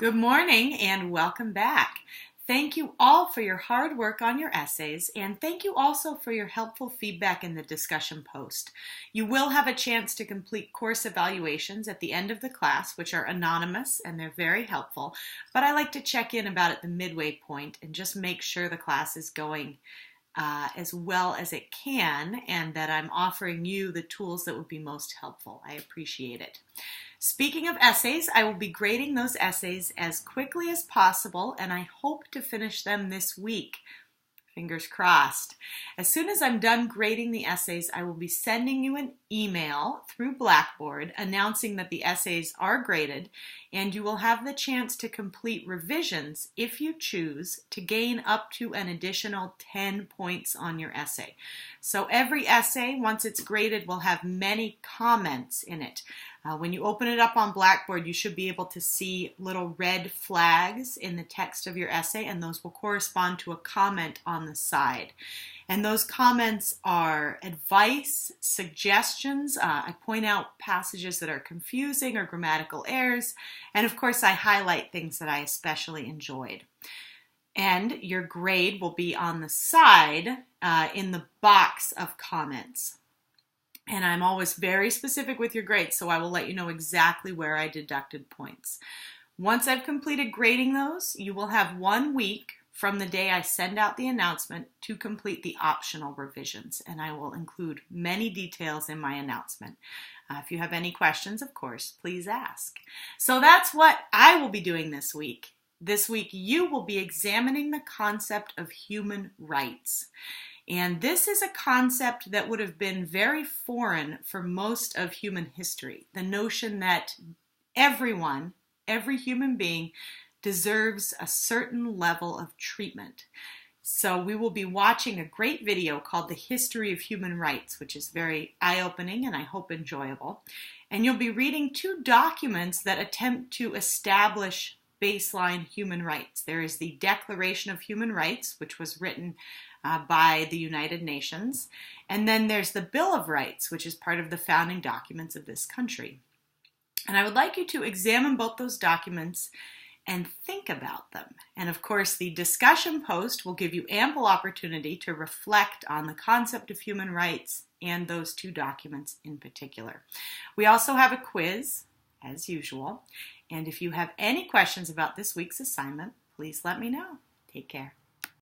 Good morning and welcome back. Thank you all for your hard work on your essays, and thank you also for your helpful feedback in the discussion post. You will have a chance to complete course evaluations at the end of the class, which are anonymous and they're very helpful, but I like to check in about at the midway point and just make sure the class is going as well as it can and that I'm offering you the tools that would be most helpful. I appreciate it. Speaking of essays, I will be grading those essays as quickly as possible, and I hope to finish them this week. Fingers crossed. As soon as I'm done grading the essays, I will be sending you an email through Blackboard announcing that the essays are graded, and you will have the chance to complete revisions if you choose to gain up to an additional 10 points on your essay. So every essay, once it's graded, will have many comments in it. When you open it up on Blackboard, you should be able to see little red flags in the text of your essay, and those will correspond to a comment on the side. And those comments are advice, suggestions. I point out passages that are confusing or grammatical errors, and of course I highlight things that I especially enjoyed. And your grade will be on the side in the box of comments. And I'm always very specific with your grades, so I will let you know exactly where I deducted points. Once I've completed grading those, you will have 1 week from the day I send out the announcement to complete the optional revisions, and I will include many details in my announcement. If you have any questions, of course, please ask. So that's what I will be doing this week. This week, you will be examining the concept of human rights. And this is a concept that would have been very foreign for most of human history. The notion that everyone, every human being, deserves a certain level of treatment. So we will be watching a great video called The History of Human Rights, which is very eye-opening and I hope enjoyable. And you'll be reading 2 documents that attempt to establish baseline human rights. There is the Declaration of Human Rights, which was written by the United Nations. And then there's the Bill of Rights, which is part of the founding documents of this country. And I would like you to examine both those documents and think about them. And of course, the discussion post will give you ample opportunity to reflect on the concept of human rights and those 2 documents in particular. We also have a quiz, as usual. And if you have any questions about this week's assignment, please let me know. Take care.